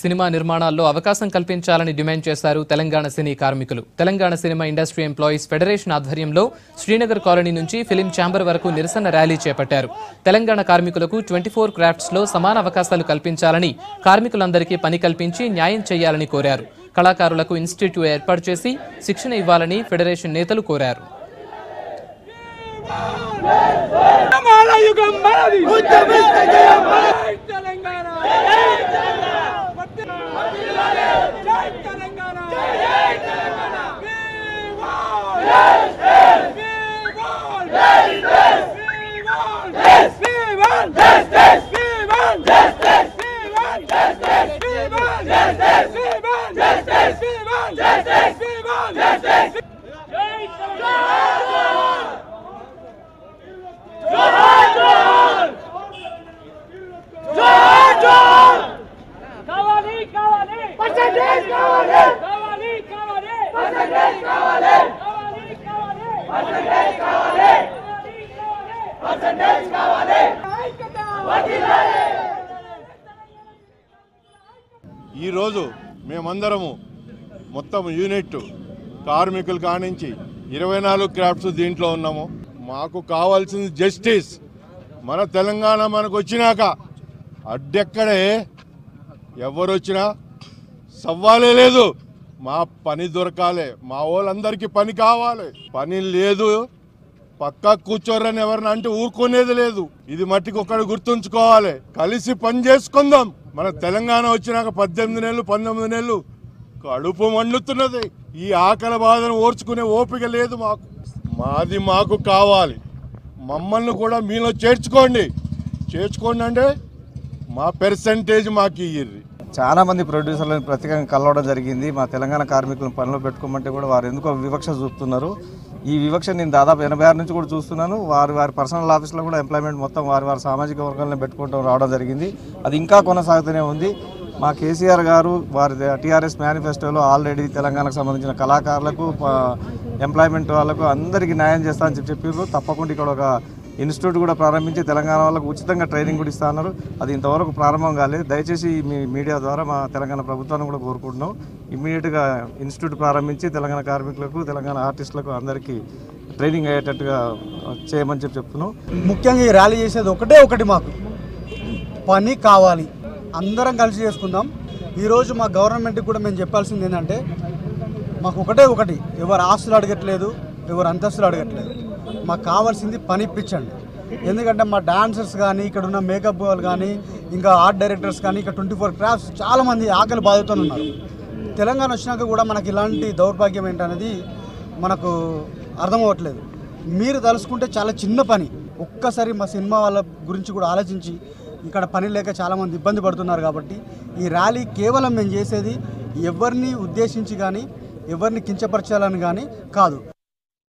Cinema నిర్మాణాల్లో అవకాశం కల్పించాలని demand చేశారు తెలంగాణ సినీ కార్మికులు. Telangana cinema industry employees federation ఆధ్వర్యంలో శ్రీనగర్ కాలనీ నుంచి ఫిలిం ఛాంబర్ వరకు నిరసన ర్యాలీ చేపట్టారు. తెలంగాణ కార్మికులకు 24 క్రాఫ్ట్స్లో సమాన అవకాశాలు కల్పించాలని, కార్మికులందరికీ పని కల్పించి న్యాయం చేయాలని కోరారు. కళాకారులకు ఇన్స్టిట్యూట్ ఏర్పాటు చేసి శిక్షణ ఇవ్వాలని ఫెడరేషన్ నేతలు కోరారు. ఈ రోజు మేమందరము మొత్తం యూనిట్ కార్మికులు కానించి 24 క్రాఫ్ట్స్ దీంట్లో ఉన్నాము. మాకు కావాల్సింది జస్టిస్. మన తెలంగాణ మనకు వచ్చినాక అడ్డెక్కడే ఎవరు వచ్చినా సవ్వాలే లేదు. మా పని దొరకాలి, మా వాళ్ళందరికీ పని కావాలి. పని లేదు, పక్కా కూర్చోరని ఎవరిని అంటే ఊరుకునేది లేదు. ఇది మట్టికి ఒక్కడు గుర్తుంచుకోవాలి. కలిసి పని చేసుకుందాం. మన తెలంగాణ వచ్చినాక 18 నెలలు 19 నెలలు కడుపు మండుతున్నది. ఈ ఆకలి బాధను ఓర్చుకునే ఓపిక లేదు మాకు. మాది మాకు కావాలి. మమ్మల్ని కూడా మీలో చేర్చుకోండి అంటే మా పెర్సెంటేజ్ మాకు ఇయ్యిర్రి. చాలా మంది ప్రొడ్యూసర్లను ప్రత్యేకంగా కలవడం జరిగింది. మా తెలంగాణ కార్మికులను పనిలో పెట్టుకోమంటే కూడా వారు ఎందుకో వివక్ష చూపుతున్నారు. ఈ వివక్ష నేను దాదాపు 86 నుంచి కూడా చూస్తున్నాను. వారి పర్సనల్ ఆఫీస్లో కూడా ఎంప్లాయ్మెంట్ మొత్తం వారి సామాజిక వర్గాలను పెట్టుకుంటూ రావడం జరిగింది. అది ఇంకా కొనసాగుతూనే ఉంది. మా కేసీఆర్ గారు వారి టీఆర్ఎస్ మేనిఫెస్టోలో ఆల్రెడీ తెలంగాణకు సంబంధించిన కళాకారులకు, ఎంప్లాయ్మెంట్ వాళ్ళకు అందరికీ న్యాయం చేస్తా అని చెప్పారు. తప్పకుండా ఇక్కడ ఒక ఇన్స్టిట్యూట్ కూడా ప్రారంభించి తెలంగాణ వాళ్ళకు ఉచితంగా ట్రైనింగ్ కూడా ఇస్తున్నారు. అది ఇంతవరకు ప్రారంభం కాలేదు. దయచేసి మీ మీడియా ద్వారా మా తెలంగాణ ప్రభుత్వాన్ని కూడా కోరుకుంటున్నాం. ఇమ్మీడియట్గా ఇన్స్టిట్యూట్ ప్రారంభించి తెలంగాణ కార్మికులకు, తెలంగాణ ఆర్టిస్టులకు అందరికీ ట్రైనింగ్ అయ్యేటట్టుగా చేయమని చెప్తున్నాం. ముఖ్యంగా ఈ ర్యాలీ చేసేది ఒకటి మాకు పని కావాలి. అందరం కలిసి చేసుకుందాం. ఈరోజు మా గవర్నమెంట్కి కూడా మేము చెప్పాల్సింది ఏంటంటే మాకు ఒకటి, ఎవరు ఆస్తులు అడగట్లేదు, ఎవరు అంతస్తులు అడగట్లేదు. మాకు కావాల్సింది పని ఇప్పించండి. ఎందుకంటే మా డాన్సర్స్ కానీ, ఇక్కడ ఉన్న మేకప్ వాళ్ళు కానీ, ఇంకా ఆర్ట్ డైరెక్టర్స్ కానీ, ఇక్కడ 24 క్రాఫ్ట్స్ చాలామంది ఆకలి బాధతో ఉన్నారు. తెలంగాణ వచ్చినాక కూడా మనకి ఇలాంటి దౌర్భాగ్యం ఏంటనేది మనకు అర్థమవ్వట్లేదు. మీరు తలుసుకుంటే చాలా చిన్న పని. ఒక్కసారి మా సినిమా వాళ్ళ గురించి కూడా ఆలోచించి, ఇక్కడ పని లేక చాలామంది ఇబ్బంది పడుతున్నారు. కాబట్టి ఈ ర్యాలీ కేవలం మేము చేసేది ఎవరిని ఉద్దేశించి కానీ, ఎవరిని కించపరచాలని కానీ కాదు.